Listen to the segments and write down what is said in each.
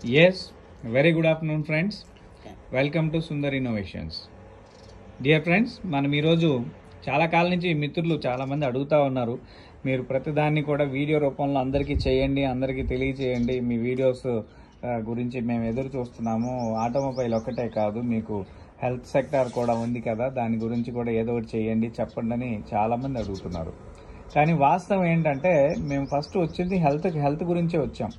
Yes, very good afternoon friends. Welcome to Sundar Innovations. Dear friends, మనం ఈరోజు చాలా కాలం నుంచి మిత్రులు చాలామంది అడుగుతూ ఉన్నారు, మీరు ప్రతిదాన్ని కూడా వీడియో రూపంలో అందరికీ చేయండి, అందరికీ తెలియచేయండి, మీ వీడియోస్ గురించి మేము ఎదురు చూస్తున్నాము. ఆటోమొబైల్ ఒక్కటే కాదు, మీకు హెల్త్ సెక్టార్ కూడా ఉంది కదా, దాని గురించి కూడా ఏదో ఒకటి చేయండి, చెప్పండి అని చాలామంది అడుగుతున్నారు. కానీ వాస్తవం ఏంటంటే మేము ఫస్ట్ వచ్చింది హెల్త్ గురించే వచ్చాం.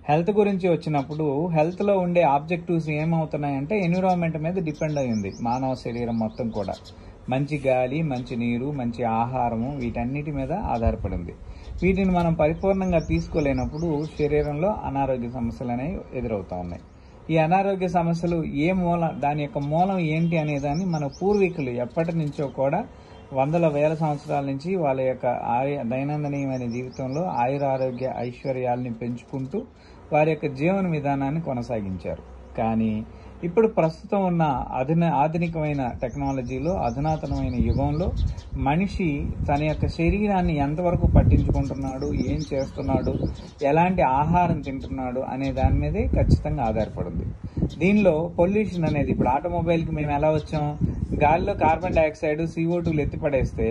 హెల్త్ గురించి వచ్చినప్పుడు హెల్త్లో ఉండే ఆబ్జెక్టివ్స్ ఏమవుతున్నాయంటే ఎన్విరాన్మెంట్ మీద డిపెండ్ అయ్యింది. మానవ శరీరం మొత్తం కూడా మంచి గాలి, మంచి నీరు, మంచి ఆహారము వీటన్నిటి మీద ఆధారపడింది. వీటిని మనం పరిపూర్ణంగా తీసుకోలేనప్పుడు శరీరంలో అనారోగ్య సమస్యలు అనేవి ఎదురవుతూ ఉన్నాయి. ఈ అనారోగ్య సమస్యలు దాని యొక్క మూలం ఏంటి అనేదాన్ని మన పూర్వీకులు ఎప్పటి నుంచో కూడా వందల వేల సంవత్సరాల నుంచి వాళ్ళ యొక్క దైనందినమైన జీవితంలో ఆయురారోగ్య ఐశ్వర్యాలని పెంచుకుంటూ వారి యొక్క జీవన విధానాన్ని కొనసాగించారు. కానీ ఇప్పుడు ప్రస్తుతం ఉన్న ఆధునికమైన టెక్నాలజీలో, అధునాతనమైన యుగంలో మనిషి తన యొక్క శరీరాన్ని ఎంతవరకు పట్టించుకుంటున్నాడు, ఏం చేస్తున్నాడు, ఎలాంటి ఆహారం తింటున్నాడు అనే దాని మీదే ఖచ్చితంగా ఆధారపడింది. దీనిలో పొల్యూషన్ అనేది, ఇప్పుడు ఆటోమొబైల్కి మేము ఎలా వచ్చాం, గాలిలో కార్బన్ డైఆక్సైడ్ CO2 ఎత్తిపడేస్తే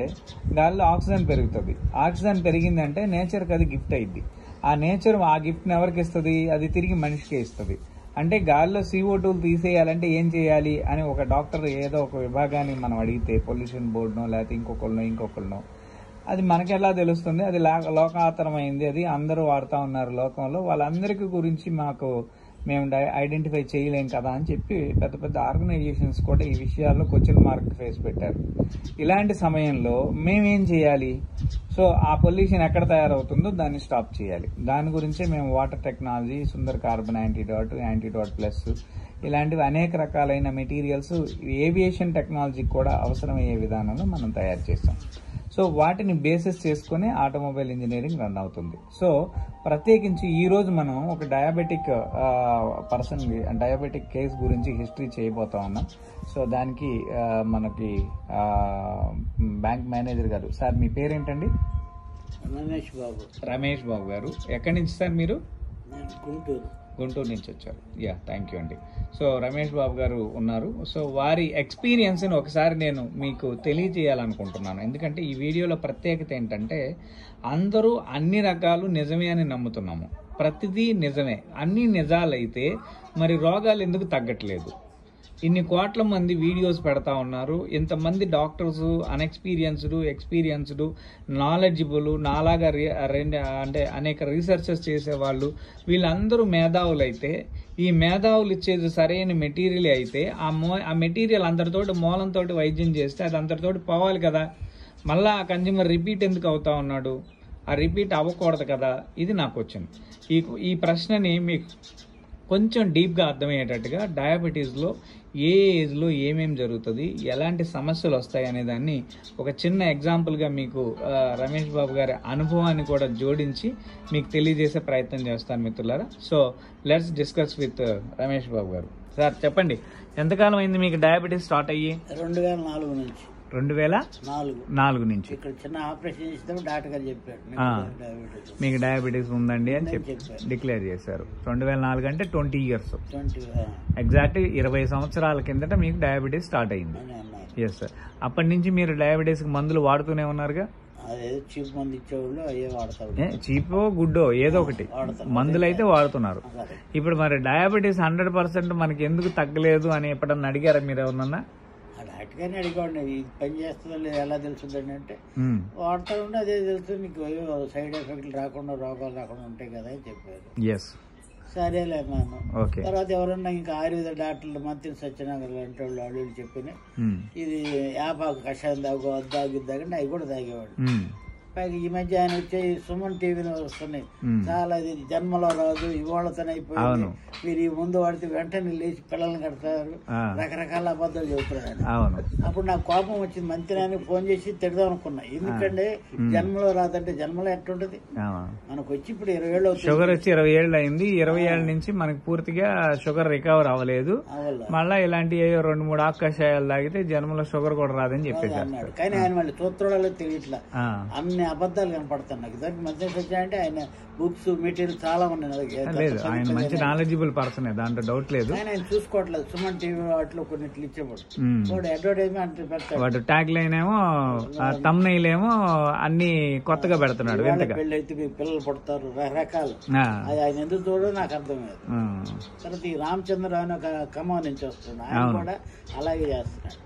గాలిలో ఆక్సిజన్ పెరుగుతుంది. ఆక్సిజన్ పెరిగిందంటే నేచర్కి అది గిఫ్ట్ అయింది. ఆ నేచర్ ఆ గిఫ్ట్ని ఎవరికి ఇస్తుంది? అది తిరిగి మనిషికే ఇస్తుంది. అంటే గాలిలో CO2 తీసేయాలంటే ఏం చేయాలి అని ఒక డాక్టర్ ఏదో ఒక విభాగాన్ని మనం అడిగితే, పొల్యూషన్ బోర్డునో లేకపోతే ఇంకొకరినో అది మనకెలా తెలుస్తుంది? అది లోకాతరమైంది, అది అందరూ వాడుతూ ఉన్నారు లోకంలో, వాళ్ళందరికీ గురించి మేము ఐడెంటిఫై చేయలేం కదా అని చెప్పి పెద్ద పెద్ద ఆర్గనైజేషన్స్ కూడా ఈ విషయాల్లో క్వశ్చన్ మార్క్ ఫేస్ పెట్టారు. ఇలాంటి సమయంలో మేమేం చేయాలి? సో ఆ పొల్యూషన్ ఎక్కడ తయారవుతుందో దాన్ని స్టాప్ చేయాలి. దాని గురించే మేము water technology, Sundar carbon antidote plus ఇలాంటివి అనేక రకాలైన మెటీరియల్స్ ఏవియేషన్ టెక్నాలజీకి కూడా అవసరమయ్యే విధానంలో మనం తయారు చేస్తాం. సో వాటిని బేసిస్ చేసుకుని ఆటోమొబైల్ ఇంజనీరింగ్ రన్ అవుతుంది. సో ప్రత్యేకించి ఈరోజు మనం ఒక డయాబెటిక్ కేసు గురించి హిస్టరీ చేయబోతా ఉన్నాం. సో దానికి మనకి బ్యాంక్ మేనేజర్ గారు, సార్ మీ పేరేంటండి? రమేష్ బాబు గారు. ఎక్కడి నుంచి సార్ మీరు? గుంటూరు నుంచి వచ్చారు. థ్యాంక్ యూ అండి. సో రమేష్ బాబు గారు ఉన్నారు. సో వారి ఎక్స్పీరియన్స్ని ఒకసారి నేను మీకు తెలియజేయాలనుకుంటున్నాను. ఎందుకంటే ఈ వీడియోలో ప్రత్యేకత ఏంటంటే అందరూ అన్ని రకాలు నిజమే అని నమ్ముతున్నాము. ప్రతిదీ నిజమే, అన్ని నిజాలైతే మరి రోగాలు ఎందుకు తగ్గట్లేదు? ఇన్ని కోట్ల మంది వీడియోస్ పెడతా ఉన్నారు, ఇంతమంది డాక్టర్స్ ఎక్స్పీరియన్స్డ్ నాలెడ్జిబుల్, నాలాగా అంటే అనేక రీసెర్చెస్ చేసేవాళ్ళు, వీళ్ళందరూ మేధావులు అయితే, ఈ మేధావులు ఇచ్చేది సరైన మెటీరియల్ అయితే ఆ మెటీరియల్ అందరితోటి మూలంతో వైద్యం చేస్తే అది అందరితోటి పోవాలి కదా. మళ్ళీ ఆ కన్జ్యూమర్ రిపీట్ ఎందుకు అవుతా ఉన్నాడు? ఆ రిపీట్ అవ్వకూడదు కదా. ఇది నాకు వచ్చింది. ఈ ప్రశ్నని మీకు కొంచెం డీప్గా అర్థమయ్యేటట్టుగా డయాబెటీస్లో ఏ ఏజ్లో ఏమేమి జరుగుతుంది, ఎలాంటి సమస్యలు వస్తాయి అనే దాన్ని ఒక చిన్న ఎగ్జాంపుల్గా మీకు రమేష్ బాబు గారి అనుభవాన్ని కూడా జోడించి మీకు తెలియజేసే ప్రయత్నం చేస్తాను మిత్రులారా. So let's discuss with Ramesh Babu garu. Sir చెప్పండి, ఎంతకాలం అయింది మీకు డయాబెటీస్ స్టార్ట్ అయ్యి? 2004 నుంచి. 2004 నుంచి ఇక్కడ చిన్న ఆపరేషన్ చేస్తే డాక్టర్ గారు చెప్పారు మీకు డయాబెటీస్ ఉందండి అని చెప్పి డిక్లేర్ చేశారు. 2004 అంటే 20 years, ఎగ్జాక్ట్ 20 సంవత్సరాల కిందట మీకు డయాబెటీస్ స్టార్ట్ అయింది. Yes sir. అప్పటి నుంచి మీరు డయాబెటీస్ మందులు వాడుతూనే ఉన్నారుగా? చీప్ మందు ఇచ్చేవాళ్ళు అయ్యే వాడతారు. చీపో గుడ్డో ఏదో ఒకటి మందులు అయితే వాడుతున్నారు. ఇప్పుడు మరి డయాబెటీస్ 100% మనకి ఎందుకు తగ్గలేదు అని ఎప్పుడన్నా అడిగారా మీరు ఎవరన్నా? అటుగానే అడిగండి, ఇది పని చేస్తుందో లేదు ఎలా తెలుస్తుందండి అంటే, వాడుతూ ఉంటే అదే తెలుస్తుంది, మీకు సైడ్ ఎఫెక్ట్లు రాకుండా, రోగాలు రాకుండా ఉంటాయి కదా అని చెప్పారు. సరేలే అన్నాను. తర్వాత ఎవరన్నా ఇంకా ఆయుర్వేద డాక్టర్లు మంత్రి సత్యనారాయణ లాంటి వాళ్ళు అడుగులు చెప్పిన ఇది యాపాకు కషాయం తాగిద్దాగండి అవి కూడా తాగేవాడు. పైగా ఈ మధ్య ఆయన వచ్చే సుమన్ టీవీలో వస్తున్నాయి చాలా, ఇది జన్మలో రాదు, ఇవాళతోనే అయిపోయింది, మీరు ఈ ముందు వాడితే వెంటనే లేచి పిల్లల్ని కడతారు, రకరకాల అబద్ధాలు చెబుతున్నాడు. అప్పుడు నాకు కోపం వచ్చింది, మంత్రి ఫోన్ చేసి తిడదాం అనుకున్నా. ఎందుకంటే జన్మలో రాదంటే జన్మలో ఎట్లుంటది? మనకు వచ్చి ఇప్పుడు 20 ఏళ్ళు అవుతుంది, షుగర్ వచ్చి 20 ఏళ్ళు అయింది. 20 ఏళ్ళ నుంచి మనకు పూర్తిగా షుగర్ రికవర్ అవ్వలేదు. మళ్ళీ ఇలాంటి 2-3 ఆకుకషాయాలు తాగితే జన్మలో షుగర్ కూడా రాదని చెప్పేసి అన్నాడు. కానీ ఆయన మళ్ళీ సూత్రాలు తెలియట్లా, అన్ని కొన్ని అబద్ధాలు కనపడతాను నాకు. దానికి మధ్య వచ్చాయంటే ఆయన బుక్స్ మెటీరియల్ చాలా ఉన్నాయి. లేదు, ఆయన మంచి నాలెడ్జిబుల్ పర్సన్, దాంట్లో డౌట్ లేదు. ఆయన చూసుకోవట్లేదు. సుమన్ టీవీ వాటిలో కొన్నిట్లు ఇచ్చేవాడు. వాడు అడ్వర్టైజ్మెంట్ పెడతాడు. వాడు ట్యాగ్ లైన్ ఏమో, థంబ్నెయిల్ ఏమో అన్ని కొత్తగా పెడుతున్నాడు. పెళ్లి అయితే మీ పిల్లలు పుడతారు రకరకాలు. అది ఆయన ఎందుకు చూడో నాకు అర్థమయ్యేది. తర్వాత ఈ రామచంద్ర ఆయన ఖమ్మం నుంచి వస్తున్నాడు, ఆయన కూడా అలాగే చేస్తున్నాడు.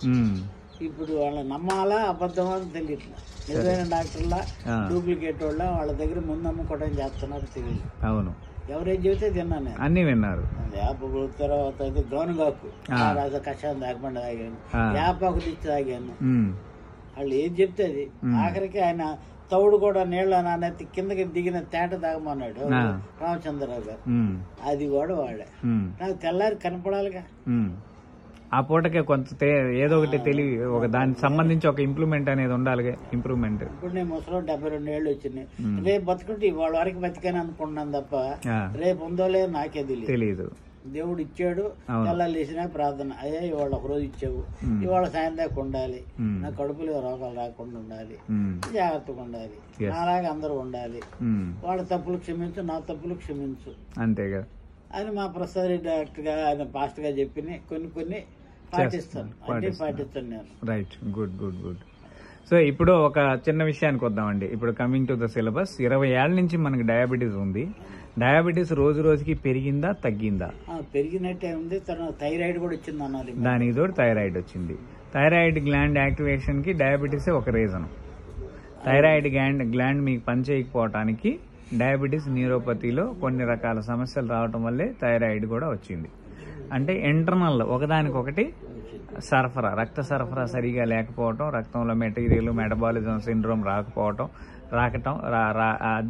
ఇప్పుడు వాళ్ళ నమ్మాలా అబద్ధమా అని తెలియట్లేదు. నిజమైన డాక్టర్లా డూప్లికేట్ వాళ్ళ దగ్గర ముందు అమ్ముకోవడం చేస్తున్నారు తెలియదు. అవును, ఎవరేం చెబితే తిన్నాను నేను, అన్ని విన్నారు. తర్వాత అయితే గౌనుగాకు కషాయం తాగకుండా తాగాను, యాపాకు తెచ్చి తాగాను. వాళ్ళు ఏం చెప్తే అది. ఆఖరికి ఆయన తౌడు కూడా నీళ్ళ నానెత్తి కిందకి దిగిన తేట తాగమన్నాడు రామచంద్రరావు గారు. అది కూడా వాడే. నాకు తెల్లారి కనపడాలిగా. ఆ పూటకే కొంత ఏదో ఒకటి తెలివి, ఒక దానికి సంబంధించి ఒక ఇంప్రూవ్మెంట్ అనేది ఉండాలి. ఇంప్రూవ్మెంట్. ఇప్పుడు నేను ముసలో 72 ఏళ్ళు వచ్చినాయి. రేపు బతుకుంటే వాళ్ళ వరకు బతికాను అనుకున్నాను తప్ప రేపు ఉందో లేదో నాకే తెలియదు. దేవుడు ఇచ్చాడు, తెల్లారు లేచినా ప్రార్థన, అయ్యా ఇవాళ ఒక రోజు ఇచ్చావు, ఇవాళ సాయం దాకా ఉండాలి, నా కడుపులో రోగాలు రాకుండా ఉండాలి, జాగ్రత్తగా ఉండాలి, నాలాగా అందరూ ఉండాలి, వాళ్ళ తప్పులు క్షమించు, నా తప్పులు క్షమించు, అంతేగా అని మా ప్రసాద్ రెడ్డి డాక్టర్ గా ఆయన పాస్ట్ గా చెప్పిన కొన్ని పాటిస్తాను నేను. Right, good good good. So ఇప్పుడు ఒక చిన్న విషయానికి వద్దామండి. ఇప్పుడు కమింగ్ టు ద సిలబస్, 20 ఏళ్ల నుంచి మనకి డయాబెటీస్ ఉంది. డయాబెటీస్ రోజు రోజుకి పెరిగిందా తగ్గిందా? పెరిగినట్టే ఉంది. థైరాయిడ్ కూడా వచ్చింది అన్నారు. దానికి తోడు థైరాయిడ్ వచ్చింది. థైరాయిడ్ గ్లాండ్ యాక్టివేషన్ కి డయాబెటీసే ఒక రీజన్. థైరాయిడ్ గ్లాండ్ మీకు పనిచేయకపోవటానికి డయాబెటీస్ న్యూరోపతిలో కొన్ని రకాల సమస్యలు రావటం వల్లే థైరాయిడ్ కూడా వచ్చింది. అంటే ఇంటర్నల్ ఒకదానికొకటి సరఫరా, రక్త సరఫరా సరిగా లేకపోవటం, రక్తంలో మెటీరియల్ మెటబాలిజం సిండ్రోమ్ రాకటం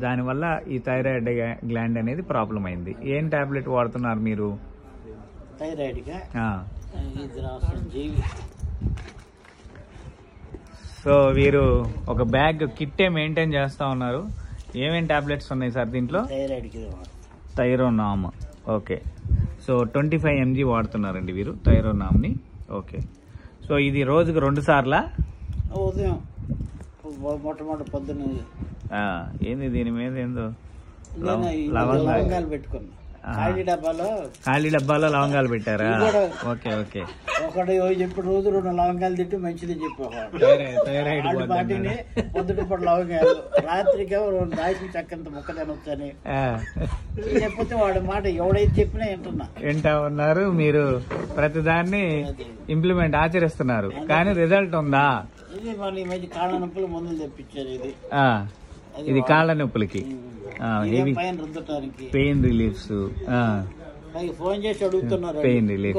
దానివల్ల ఈ థైరాయిడ్ గ్లాండ్ అనేది ప్రాబ్లం అయింది. ఏం టాబ్లెట్ వాడుతున్నారు మీరు? థైరాయిడ్. సో వీరు ఒక బ్యాగ్ కిట్టే మెయింటైన్ చేస్తా ఉన్నారు. ఏమేం టాబ్లెట్స్ ఉన్నాయి సార్ దీంట్లో? థైరోనామ్. ఓకే, సో 25 mg వాడుతున్నారండి వీరు థైరోనామ్ని. ఓకే, సో ఇది రోజుకు 2 సార్లా? ఉదయం మొట్టమొదటి పొద్దున్న. ఏంది దీని మీద ఏందో లవంగాలు పెట్టుకున్నా. ఖాళీ డబ్బాలో లవంగాలు పెట్టారా? Okay okay. ఒకటి ఎప్పుడు రోజు 2 లవంగాలు తింటే మంచిది చెప్పేవాడు. పొద్దుట పూట లవంగాలు, రాత్రికి దాచి చక్కంత ముక్క తినొచ్చని చెప్పితే వాడి మాట ఎవడైతే చెప్పినా వింటా ఉన్నారు. మీరు ప్రతిదాన్ని ఇంప్లిమెంట్ ఆచరిస్తున్నారు, కానీ రిజల్ట్ ఉందా? ఇది మన ఈ మధ్య కాళ్ళ నొప్పులు మందులు తెప్పించారు. ఇది కాళ్ళ నొప్పులకి, పెయిన్ రిలీఫ్స్, ఫోన్ చేసి అడుగుతున్నారు పెయిన్ రిలీఫ్.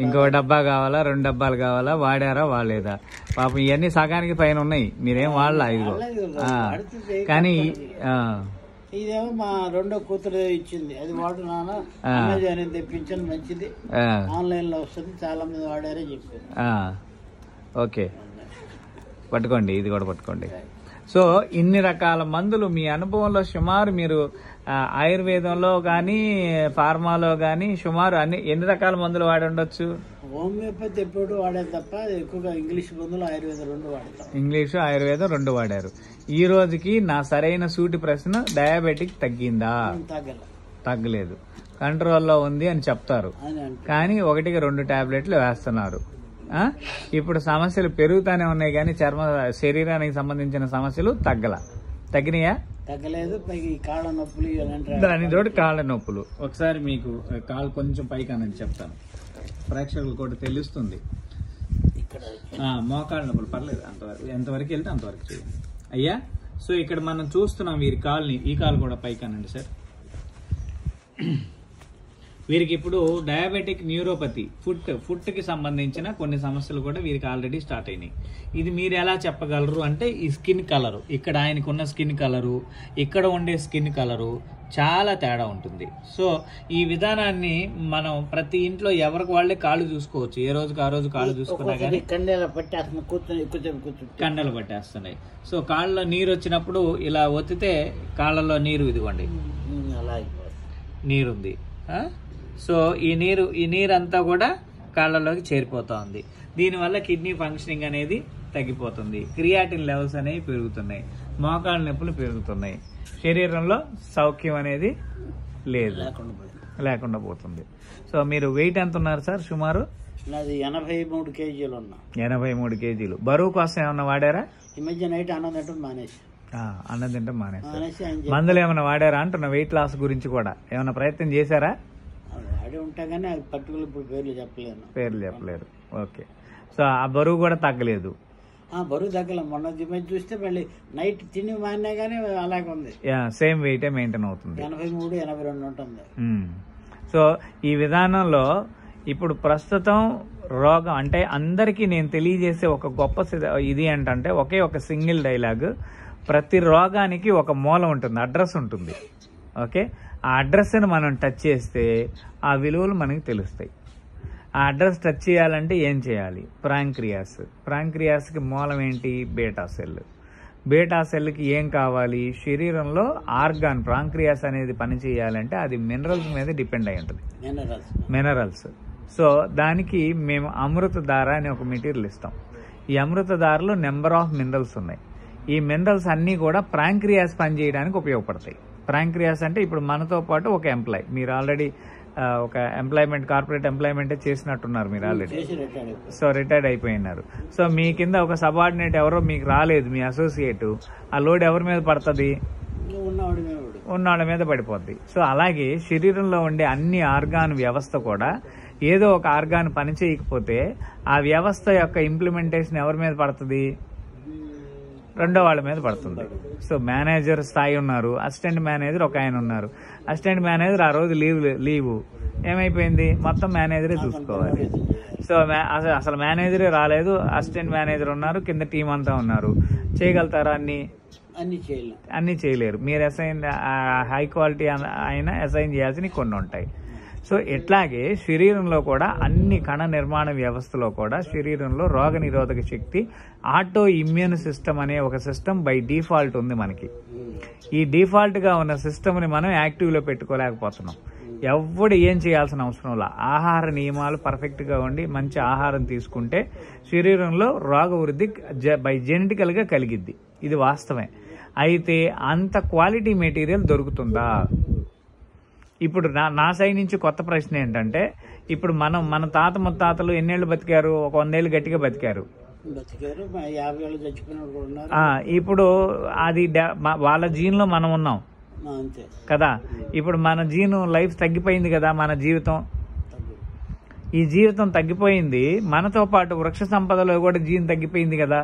ఇంకో డబ్బా కావాలా, 2 డబ్బాలు కావాలా, వాడారా వాడలేదా? పాపం ఇవన్నీ సగానికి పైన ఉన్నాయి, మీరేం వాడలా ఇదిగో. కానీ ఇదేమో మా రెండో కూతురు ఇచ్చింది, అది వాడు నాన్న అమెజాన్ తెప్పించాను, మంచిది, ఆన్లైన్ లో వస్తుంది, చాలా మంది వాడారే చెప్పారు. ఓకే, పట్టుకోండి, ఇది కూడా పట్టుకోండి. సో ఇన్ని రకాల మందులు మీ అనుభవంలో సుమారు మీరు ఆయుర్వేదంలో కానీ ఫార్మాలో కానీ సుమారు ఎన్ని రకాల మందులు వాడి ఉండొచ్చు? హోమియోపతి ఎప్పుడు వాడారు తప్ప ఎక్కువగా ఇంగ్లీష్ మందులు, ఆయుర్వేదం 2 వాడతారు. ఇంగ్లీషు ఆయుర్వేదం 2 వాడారు. ఈ రోజుకి నా సరైన సూటి ప్రశ్న, డయాబెటిక్ తగ్గిందా? తగ్గలేదు, కంట్రోల్లో ఉంది అని చెప్తారు, కానీ 1కి 2 టాబ్లెట్లు వేస్తున్నారు. ఇప్పుడు సమస్యలు పెరుగుతానే ఉన్నాయి, కానీ శరీరానికి సంబంధించిన సమస్యలు తగ్గినాయా? తగ్గలేదు. కాళ్ళ నొప్పులు, దాని తోటి కాళ్ళ నొప్పులు. ఒకసారి మీకు కాళ్ళు కొంచెం పైకి అని చెప్తాను, ప్రేక్షకులు కూడా తెలుస్తుంది. మోకాళ్ళ నొప్పులు పర్లేదు, అంతవరకు ఎంతవరకు వెళ్తే అంతవరకు చేయండి అయ్యా. సో ఇక్కడ మనం చూస్తున్నాం వీరి కాల్ని, ఈ కాలు కూడా పైకి అనండి సార్. వీరికి ఇప్పుడు డయాబెటిక్ న్యూరోపతి, ఫుట్ కి సంబంధించిన కొన్ని సమస్యలు కూడా వీరికి ఆల్రెడీ స్టార్ట్ అయినాయి. ఇది మీరు ఎలా చెప్పగలరు అంటే, ఈ స్కిన్ కలరు, ఇక్కడ ఆయనకున్న స్కిన్ కలరు, ఇక్కడ ఉండే స్కిన్ కలరు చాలా తేడా ఉంటుంది. సో ఈ విధానాన్ని మనం ప్రతి ఇంట్లో ఎవరికి వాళ్ళే కాళ్ళు చూసుకోవచ్చు, ఏ రోజుకి ఆ రోజు కాళ్ళు చూసుకున్నా కానీ కండలు పట్టేస్తున్నాయి. సో కాళ్ళలో నీరు వచ్చినప్పుడు ఇలా ఒత్తితే కాళ్ళలో నీరు, ఇదిగోండి నీరుంది. సో ఈ నీరు అంతా కూడా కాళ్ళలోకి చేరిపోతా ఉంది. దీనివల్ల కిడ్నీ ఫంక్షనింగ్ అనేది తగ్గిపోతుంది, క్రియాటిన్ లెవెల్స్ అనేవి పెరుగుతున్నాయి, మోకాళ్ళ నొప్పులు పెరుగుతున్నాయి, శరీరంలో సౌఖ్యం అనేది లేదు, లేకుండా పోతుంది. సో మీరు వెయిట్ ఎంత ఉన్నారు సార్ సుమారు? నాది 83 kgs ఉన్నా. 83 kgs. బరువు కోసం ఏమన్నా వాడారా? ఈ మధ్య నైట్ అన్నం తింటాం మానేసి. అన్నం తింటాం మానేసి మందులు ఏమైనా వాడారా అంటున్నా? వెయిట్ లాస్ గురించి కూడా ఏమైనా ప్రయత్నం చేశారా? వాడి ఉంటా కానీ అది పర్టికులర్ ఇప్పుడు పేర్లు చెప్పలేరు. ఓకే. సో ఆ బరువు కూడా తగ్గలేదు? బరువు తగ్గల. మొన్న మధ్య చూస్తే మళ్ళీ నైట్ తిని మానే కానీ అలాగే ఉంది. సేమ్ వెయిటే మెయింటైన్ అవుతుంది. 83, 82 ఉంటుంది. సో ఈ విధానంలో ఇప్పుడు ప్రస్తుతం రోగం అంటే అందరికీ నేను తెలియజేసే ఒక గొప్ప ఇది ఏంటంటే ఒకే ఒక సింగిల్ డైలాగ్. ప్రతి రోగానికి ఒక మూలం ఉంటుంది, అడ్రస్ ఉంటుంది. ఓకే, ఆ అడ్రస్ని మనం టచ్ చేస్తే ఆ విలువలు మనకి తెలుస్తాయి. ఆ అడ్రస్ టచ్ చేయాలంటే ఏం చేయాలి? ప్రాంక్రియాస్కి మూలం ఏంటి? Beta cell. బీటా సెల్కి ఏం కావాలి? శరీరంలో ఆర్గాన్ ప్రాంక్రియాస్ అనేది పని చేయాలంటే అది మినరల్స్ మీద డిపెండ్ అయి ఉంటుంది, మినరల్స్. సో దానికి మేము అమృతధార అనే ఒక మెటీరియల్ ఇస్తాం. ఈ అమృతధారలో నెంబర్ ఆఫ్ మినరల్స్ ఉన్నాయి. ఈ మినరల్స్ అన్నీ కూడా ప్రాంక్రియాస్ పనిచేయడానికి ఉపయోగపడతాయి. ప్రాంక్రియాస్ అంటే ఇప్పుడు మనతో పాటు ఒక ఎంప్లాయ్, మీరు ఆల్రెడీ ఒక ఎంప్లాయ్మెంట్, కార్పొరేట్ ఎంప్లాయ్మెంటే చేసినట్టున్నారు మీరు ఆల్రెడీ. సో రిటైర్డ్ అయిపోయినారు. సో మీ కింద ఒక సబార్డినేట్ ఎవరో మీకు రాలేదు, మీ అసోసియేట్, ఆ లోడ్ ఎవరి మీద పడుతుంది? ఉన్నవాళ్ళ మీద పడిపోద్ది. సో అలాగే శరీరంలో ఉండే అన్ని ఆర్గాన్ వ్యవస్థ కూడా ఏదో ఒక ఆర్గాన్ పని చేయకపోతే ఆ వ్యవస్థ యొక్క ఇంప్లిమెంటేషన్ ఎవరి మీద పడుతుంది? రెండో వాళ్ళ మీద పడుతుంది. సో మేనేజర్ స్థాయి ఉన్నారు, అసిస్టెంట్ మేనేజర్ ఒక ఆయన ఉన్నారు. అసిస్టెంట్ మేనేజర్ ఆ రోజు లీవు ఏమైపోయింది? మొత్తం మేనేజరే చూసుకోవాలి. సో అసలు మేనేజరే రాలేదు, అసిస్టెంట్ మేనేజర్ ఉన్నారు, కింద టీం అంతా ఉన్నారు. చేయగలుగుతారా? అన్ని చేయలేరు. మీరు అసైన్ హై క్వాలిటీ అయినా అసైన్ చేయాల్సినవి కొన్ని ఉంటాయి. సో ఇట్లాగే శరీరంలో కూడా అన్ని కణ నిర్మాణ వ్యవస్థలో కూడా శరీరంలో రోగ నిరోధక శక్తి, ఆటో ఇమ్యూన్ సిస్టమ్ అనే ఒక సిస్టమ్ బై డిఫాల్ట్ ఉంది మనకి. ఈ డిఫాల్ట్ గా ఉన్న సిస్టమ్ ని మనం యాక్టివ్ లో పెట్టుకోలేకపోతున్నాం. ఎవడు ఏం చేయాల్సిన అవసరం లేదు. ఆహార నియమాలు పర్ఫెక్ట్ గా ఉండి మంచి ఆహారం తీసుకుంటే శరీరంలో రోగ వృద్ధి బై జెనెటికల్ గా కలిగిద్ది. ఇది వాస్తవమే. అయితే అంత క్వాలిటీ మెటీరియల్ దొరుకుతుందా? ఇప్పుడు నా సైడ్ నుంచి కొత్త ప్రశ్న ఏంటంటే, ఇప్పుడు మన తాత ముత్తాతలు ఎన్నేళ్లు బతికారు? ఒక 100 ఏళ్ళు గట్టిగా బతికారు. ఇప్పుడు అది వాళ్ళ జీన్ లో మనం ఉన్నాం కదా. ఇప్పుడు మన జీన్ లైఫ్ తగ్గిపోయింది కదా, మన జీవితం, ఈ జీవితం తగ్గిపోయింది. మనతో పాటు వృక్ష సంపదలో కూడా జీన్ తగ్గిపోయింది కదా.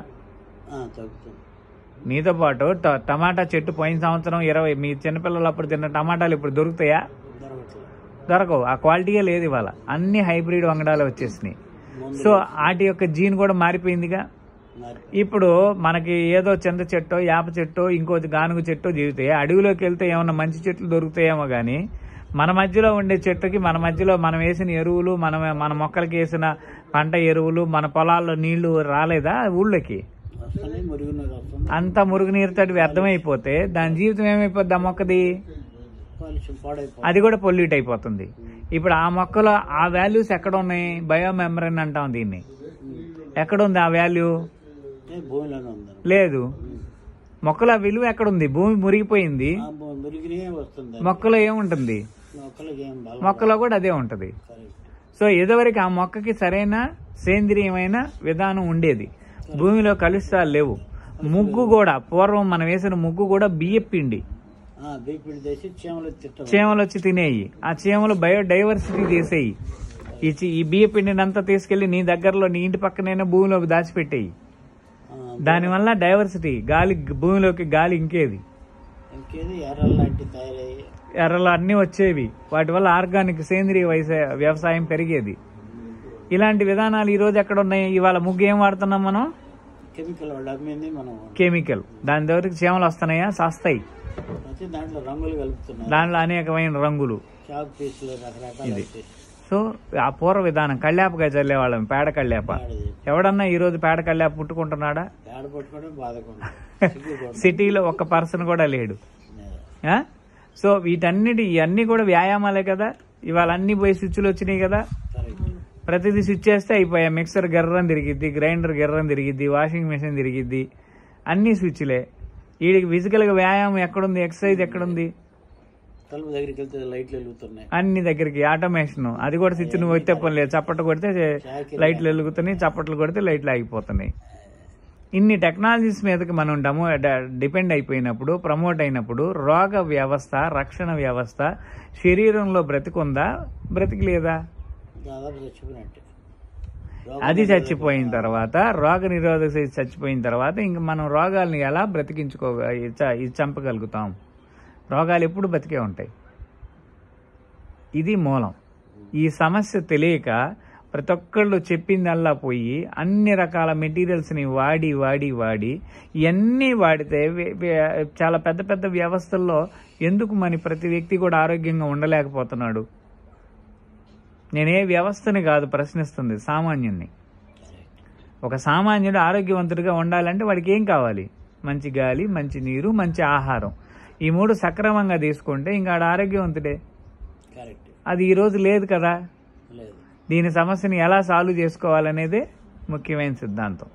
మీతో పాటు టమాటా చెట్టు పోయిన సంవత్సరం 20 మీ చిన్నపిల్లలు అప్పుడు తిన్న టమాటాలు ఇప్పుడు దొరుకుతాయా? దొరకవు. ఆ క్వాలిటీయే లేదు ఇవాళ. అన్ని హైబ్రిడ్ వంగడాలు వచ్చేసినాయి. సో వాటి యొక్క జీన్ కూడా మారిపోయిందిగా. ఇప్పుడు మనకి ఏదో చింత చెట్టో, వేప చెట్టో, ఇంకోటి గానుగ చెట్టో జీవితాయి. అడవిలోకి వెళ్తే ఏమన్నా మంచి చెట్లు దొరుకుతాయేమో గానీ మన మధ్యలో ఉండే చెట్టుకి, మన మధ్యలో మనం వేసిన ఎరువులు, మన మొక్కలకి వేసిన పంట ఎరువులు, మన పొలాల్లో నీళ్లు రాలేదా ఊళ్ళోకి? అంతా మురుగునీరుతోటి వ్యర్థమైపోతే దాని జీవితం ఏమైపోద్ది? ఆ మొక్కది అది కూడా పొల్యూట్ అయిపోతుంది. ఇప్పుడు ఆ మొక్కలో ఆ వాల్యూస్ ఎక్కడ ఉన్నాయి? బయోమెమరీన్ అంటాం దీన్ని. ఎక్కడ ఉంది ఆ వాల్యూ? లేదు. మొక్కల విలువ ఎక్కడుంది? భూమి మురిగిపోయింది, మొక్కలో ఏముంటుంది? మొక్కలో కూడా అదే ఉంటది. సో ఇదివరకు ఆ మొక్కకి సరైన సేంద్రియమైన విధానం ఉండేది. భూమిలో కలుషితాలు లేవు. ముగ్గు కూడా పూర్వం మనం వేసిన ముగ్గు కూడా బియ్యపిండి, చీమలు వచ్చి తినేయి. ఆ చీమలు బయోడైవర్సిటీ చేసేయి. ఈ బియ్య పిండిని అంతా తీసుకెళ్లి నీ దగ్గరలో, నీ ఇంటి పక్కనైనా భూమిలోకి దాచిపెట్టేయి. దానివల్ల డైవర్సిటీ, గాలి, భూమిలోకి గాలి ఇంకేది, ఎర్రలు అన్ని వచ్చేవి. వాటి వల్ల ఆర్గానిక్ సేంద్రియ వ్యవసాయం పెరిగేది. ఇలాంటి విధానాలు ఈ రోజు ఎక్కడ ఉన్నాయి? ఇవాళ ముగ్గు ఏం వాడుతున్నాం మనం? కెమికల్. దాని దగ్గరికి చీమలు వస్తున్నాయా? సస్తాయి. దాంట్లో అనేకమైన రంగులు. ఇది సో ఆ పూర్వ విధానం. కళ్యాపకాయ చల్లేవాళ్ళం, పేడ కళ్యాప. ఎవడన్నా ఈ రోజు పేడ కళ్యాప పుట్టుకుంటున్నాడా? సిటీలో ఒక్క పర్సన్ కూడా లేడు. సో ఇవన్నీ కూడా వ్యాయామాలే కదా. ఇవాళ అన్ని పోయి స్విచ్లు వచ్చినాయి కదా. ప్రతిదీ స్విచ్ చేస్తే అయిపోయా. మిక్సర్ గర్రని తిరిగిద్ది, గ్రైండర్ గర్రని తిరిగిద్ది, వాషింగ్ మెషిన్ తిరిగిద్ది, అన్ని స్విచ్లే. వీడికి ఫిజికల్గా వ్యాయామం ఎక్కడుంది, ఎక్సర్సైజ్ ఎక్కడుంది? తలుపు దగ్గరికి వెళ్తే లైట్లు వెలుగుతున్నాయి, అన్ని దగ్గరికి ఆటోమేషన్. అది కూడా స్విచ్ నువ్వు వచ్చే పని లేదు. చప్పట్లు కొడితే లైట్లు వెలుగుతున్నాయి, చప్పట్లు కొడితే లైట్లు ఆగిపోతున్నాయి. ఇన్ని టెక్నాలజీస్ మీదకి మనం డిపెండ్ అయిపోయినప్పుడు, ప్రమోట్ అయినప్పుడు రోగ వ్యవస్థ, రక్షణ వ్యవస్థ శరీరంలో బ్రతికుందా, బ్రతికిలేదా? దాదాపు చచ్చిపోయినట్టే. అది చచ్చిపోయిన తర్వాత, రోగ నిరోధక శక్తి చచ్చిపోయిన తర్వాత ఇంక మనం రోగాల్ని ఎలా చంపగలుగుతాం? రోగాలు ఎప్పుడు బతికే ఉంటాయి. ఇది మూలం. ఈ సమస్య తెలియక ప్రతి ఒక్కళ్ళు చెప్పిందల్లా పోయి అన్ని రకాల మెటీరియల్స్ని వాడి వాడి వాడి ఇవన్నీ వాడితే చాలా పెద్ద పెద్ద వ్యవస్థల్లో ఎందుకు మన ప్రతి వ్యక్తి కూడా ఆరోగ్యంగా ఉండలేకపోతున్నాడు? నేనే వ్యవస్థని కాదు ప్రశ్నిస్తుంది, సామాన్యుణ్ణి. ఒక సామాన్యుడు ఆరోగ్యవంతుడిగా ఉండాలంటే వాడికి ఏం కావాలి? మంచి గాలి, మంచి నీరు, మంచి ఆహారం. ఈ మూడు సక్రమంగా తీసుకుంటే ఇంకా ఆడ ఆరోగ్యవంతుడే. అది ఈరోజు లేదు కదా. దీని సమస్యని ఎలా సాల్వ్ చేసుకోవాలనేదే ముఖ్యమైన సిద్ధాంతం.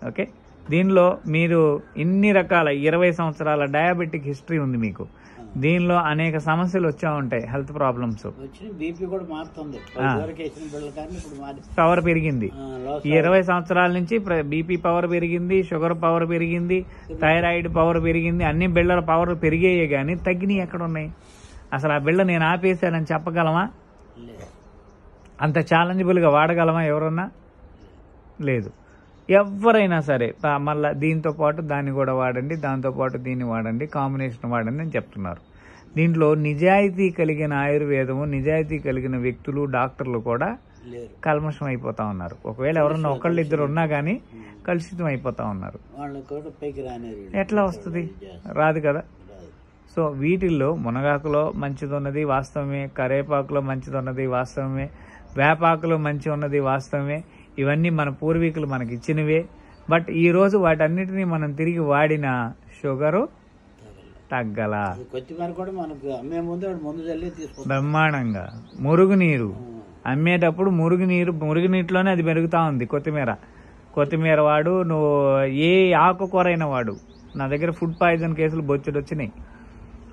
ఓకే, దీనిలో మీరు ఇన్ని రకాల 20 సంవత్సరాల డయాబెటిక్ హిస్టరీ ఉంది మీకు. దీనిలో అనేక సమస్యలు వచ్చా ఉంటాయి, హెల్త్ ప్రాబ్లమ్స్. పవర్ పెరిగింది. ఈ 20 సంవత్సరాల నుంచి బీపీ పవర్ పెరిగింది, షుగర్ పవర్ పెరిగింది, థైరాయిడ్ పవర్ పెరిగింది. అన్ని బిళ్ళల పవర్ పెరిగాయే గానీ తగ్గినాయి ఎక్కడ ఉన్నాయి? అసలు ఆ బిళ్ళ నేను ఆపేశానని చెప్పగలమా? అంత ఛాలెంజబుల్ గా వాడగలమా ఎవరన్నా? లేదు. ఎవరైనా సరే మళ్ళీ దీంతో పాటు దాన్ని కూడా వాడండి, దాంతో పాటు దీన్ని వాడండి, కాంబినేషన్ వాడండి అని చెప్తున్నారు. దీంట్లో నిజాయితీ కలిగిన ఆయుర్వేదము, నిజాయితీ కలిగిన వ్యక్తులు, డాక్టర్లు కూడా కల్మషం అయిపోతా ఉన్నారు. ఒకవేళ ఎవరన్నా ఒకళ్ళిద్దరు ఉన్నా గానీ కలుషితం అయిపోతా ఉన్నారు. ఎట్లా వస్తుంది? రాదు కదా. సో వీటిల్లో మునగాకులో మంచిది ఉన్నది వాస్తవమే, కరేపాకులో మంచిది ఉన్నది వాస్తవమే, వేపాకులో మంచి ఉన్నది వాస్తవమే. ఇవన్నీ మన పూర్వీకులు మనకి ఇచ్చినవే. బట్ ఈ రోజు వాటన్నిటినీ మనం తిరిగి వాడిన షుగరు తగ్గల. బ్రహ్మాండంగా మురుగునీరు అమ్మేటప్పుడు మురుగునీటిలోనే అది పెరుగుతా ఉంది. కొత్తిమీర వాడు, నువ్వు ఏ ఆకుకూర అయినా వాడు. నా దగ్గర ఫుడ్ పాయిజన్ కేసులు బొచ్చుడు వచ్చినాయి.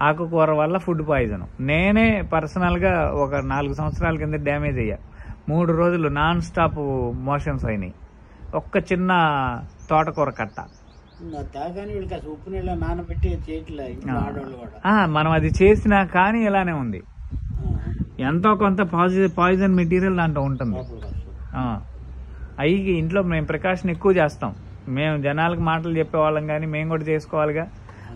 ఆకుకూర వల్ల ఫుడ్ పాయిజన్. నేనే పర్సనల్ గా ఒక 4 సంవత్సరాల కింద డ్యామేజ్ అయ్యా. 3 రోజులు నాన్ స్టాప్ మోషన్స్ అయినాయి. ఒక్క చిన్న తోటకూర కట్ట. మనం అది చేసినా కానీ ఇలానే ఉంది. ఎంతో కొంత పాయిజన్ మెటీరియల్ దాంట్లో ఉంటుంది. అవి ఇంట్లో మేము ప్రికాషన్ ఎక్కువ చేస్తాం. మేము జనాలకు మాటలు చెప్పేవాళ్ళం కానీ మేము కూడా చేసుకోవాలిగా.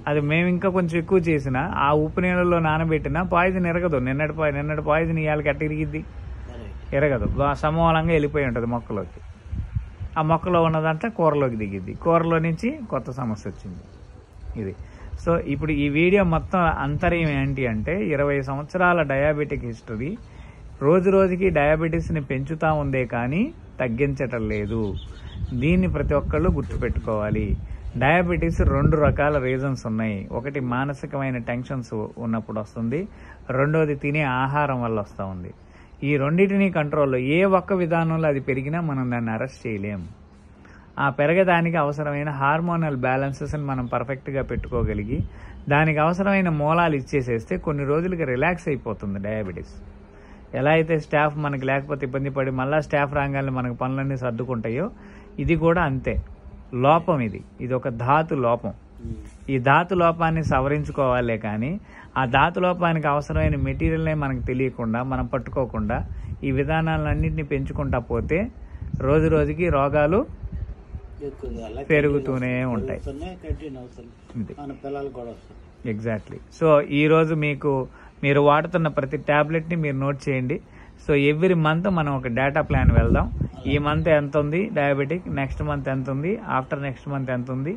అది మేము ఇంకా కొంచెం ఎక్కువ చేసినా ఆ ఉప్పు నీళ్ళలో నానబెట్టినా పాయిజన్ ఎరగదు. నిన్నటి పాయిజన్ ఇవాళకి ఎట్ట ఇరిగిద్ది? ఎరగదు. సమూలంగా వెళ్ళిపోయి ఉంటుంది మొక్కలోకి. ఆ మొక్కలో ఉన్నదంతా కూరలోకి దిగిద్ది. కూరలో నుంచి కొత్త సమస్య వచ్చింది. ఇది. సో ఇప్పుడు ఈ వీడియో మొత్తం అంతర్యం ఏంటి అంటే 20 సంవత్సరాల డయాబెటిక్ హిస్టరీ రోజు రోజుకి డయాబెటీస్ని పెంచుతా ఉందే కానీ తగ్గించటం లేదు. దీన్ని ప్రతి ఒక్కళ్ళు గుర్తుపెట్టుకోవాలి. డయాబెటీస్ 2 రకాల రీజన్స్ ఉన్నాయి. ఒకటి మానసికమైన టెన్షన్స్ ఉన్నప్పుడు వస్తుంది, రెండోది తినే ఆహారం వల్ల వస్తూ ఉంది. ఈ రెండింటినీ కంట్రోల్లో ఏ ఒక్క విధానంలో అది పెరిగినా మనం దాన్ని అరెస్ట్ చేయలేం. ఆ పెరగడానికి అవసరమైన హార్మోనల్ బ్యాలెన్సెస్ని మనం పర్ఫెక్ట్గా పెట్టుకోగలిగి దానికి అవసరమైన మూలాలు ఇచ్చేసేస్తే కొన్ని రోజులకి రిలాక్స్ అయిపోతుంది డయాబెటీస్. ఎలా అయితే స్టాఫ్ మనకి లేకపోతే ఇబ్బంది పడి మళ్ళీ స్టాఫ్ రాగానే మనకు పనులన్నీ సర్దుకుంటాయో ఇది కూడా అంతే. లోపం ఇది ఒక ధాతు లోపం. ఈ ధాతు లోపాన్ని సవరించుకోవాలే కానీ ఆ ధాతు లోపానికి అవసరమైన మెటీరియల్నే మనకు తెలియకుండా మనం పట్టుకోకుండా ఈ విధానాలన్నింటినీ పెంచుకుంటా పోతే రోజు రోజుకి రోగాలు పెరుగుతూనే ఉంటాయి. ఎగ్జాక్ట్లీ. సో ఈ రోజు మీరు వాడుతున్న ప్రతి టాబ్లెట్ ని మీరు నోట్ చేయండి. సో ఎవ్రీ మంత్ మనం ఒక డేటా ప్లాన్ వెళ్దాం. ఈ మంత్ ఎంత ఉంది డయాబెటిక్, నెక్స్ట్ మంత్ ఎంత ఉంది, ఆఫ్టర్ నెక్స్ట్ మంత్ ఎంత ఉంది,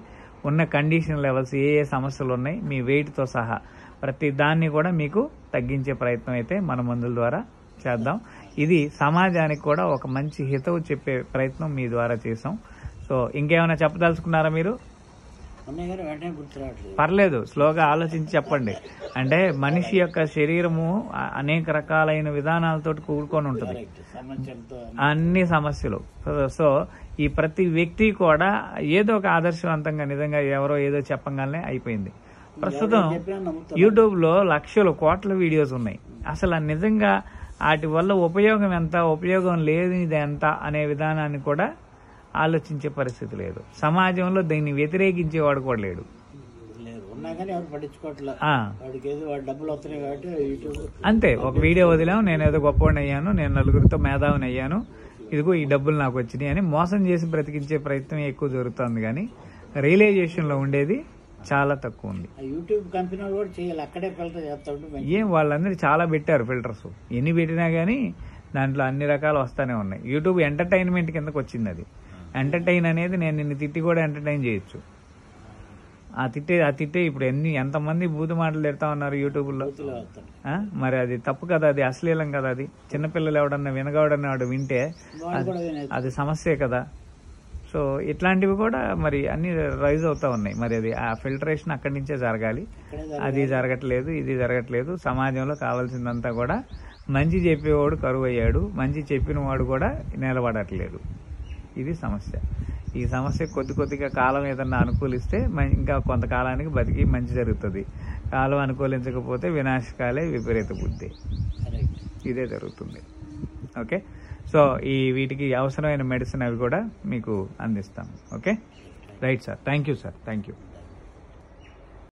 ఉన్న కండిషన్ లెవెల్స్ ఏ సమస్యలు ఉన్నాయి, మీ వెయిట్తో సహా ప్రతి దాన్ని కూడా మీకు తగ్గించే ప్రయత్నం అయితే మన మందుల ద్వారా చేద్దాం. ఇది సమాజానికి కూడా ఒక మంచి హితవు చెప్పే ప్రయత్నం మీ ద్వారా చేసాం. సో ఇంకేమైనా చెప్పదలుచుకున్నారా మీరు? ఉన్నాయి కానీ వెంటనే గుర్తు రావట్లేదు. పర్లేదు, స్లోగా ఆలోచించి చెప్పండి. అంటే మనిషి యొక్క శరీరము అనేక రకాలైన విధానాలతో కూడుకొని ఉంటుంది, కరెక్ట్. సమస్యలతో అన్ని సమస్యలు. సో ఈ ప్రతి వ్యక్తి కూడా ఏదో ఒక ఆదర్శవంతంగా నిజంగా ఎవరో ఏదో చెప్పగానే అయిపోయింది. ప్రస్తుతం చెప్పినా నమ్ముతారు. యూట్యూబ్ లో లక్షలు కోట్ల వీడియోస్ ఉన్నాయి. అసలు నిజంగా వాటి వల్ల ఉపయోగం ఎంత, ఉపయోగం లేనిది ఎంత అనే విధానాన్ని కూడా ఆలోచించే పరిస్థితి లేదు. సమాజంలో దీన్ని వ్యతిరేకించేవాడు కూడా లేడు. లేరు, ఉన్నా కానీ ఎవరు పట్టించుకోవట్లేదు. ఆ, వాడికి ఏదో వాడు డబ్బులు వస్తున్నాయి కాబట్టి యూట్యూబ్ అంతే. ఒక వీడియో వదిలాం, నేను ఏదో గొప్పవాడిని అయ్యాను, నేను నలుగురితో మేధావిని అయ్యాను, ఇదిగో ఈ డబ్బులు నాకు వచ్చినాయి అని మోసం చేసి బ్రతికించే ప్రయత్నం ఎక్కువ జరుగుతుంది. కానీ రియలైజేషన్ లో ఉండేది చాలా తక్కువ ఉంది. యూట్యూబ్ కంపెనీ వాళ్ళు కూడా చేయాలి, అక్కడే ఫిల్టర్ చేస్తా ఉంటే ఏం వాళ్ళందరూ చాలా పెట్టారు ఫిల్టర్స్, ఎన్ని పెట్టినా కానీ దాంట్లో అన్ని రకాలు వస్తానే ఉన్నాయి. యూట్యూబ్ ఎంటర్టైన్మెంట్ కిందకు వచ్చింది. అది ఎంటర్టైన్ అనేది నేను నిన్ను తిట్టి కూడా ఎంటర్టైన్ చేయొచ్చు. ఆ తిట్టే ఇప్పుడు ఎంతమంది బూతు మాటలు తిడతా ఉన్నారు యూట్యూబ్లో. మరి అది తప్పు కదా, అది అశ్లీలం కదా. అది చిన్నపిల్లలు ఎవడన్నా వినగవడన్నా వాడు వింటే అది సమస్యే కదా. సో ఇట్లాంటివి కూడా మరి అన్ని రైజ్ అవుతా ఉన్నాయి. మరి అది ఆ ఫిల్టరేషన్ అక్కడి నుంచే జరగాలి. అది జరగట్లేదు, ఇది జరగట్లేదు. సమాజంలో కావాల్సిందంతా కూడా మంచి చెప్పేవాడు కరువు అయ్యాడు, మంచి చెప్పిన వాడు కూడా నిలబడట్లేదు. ఇది సమస్య. ఈ సమస్య కొద్దిగా కాలం ఏదన్నా అనుకూలిస్తే ఇంకా కొంతకాలానికి బతికి మంచి జరుగుతుంది. కాలం అనుకూలించకపోతే వినాశకాలే విపరీత బుద్ధి, ఇదే జరుగుతుంది. ఓకే, సో వీటికి అవసరమైన మెడిసిన్ అవి కూడా మీకు అందిస్తాం. Okay, right sir, thank you sir, thank you.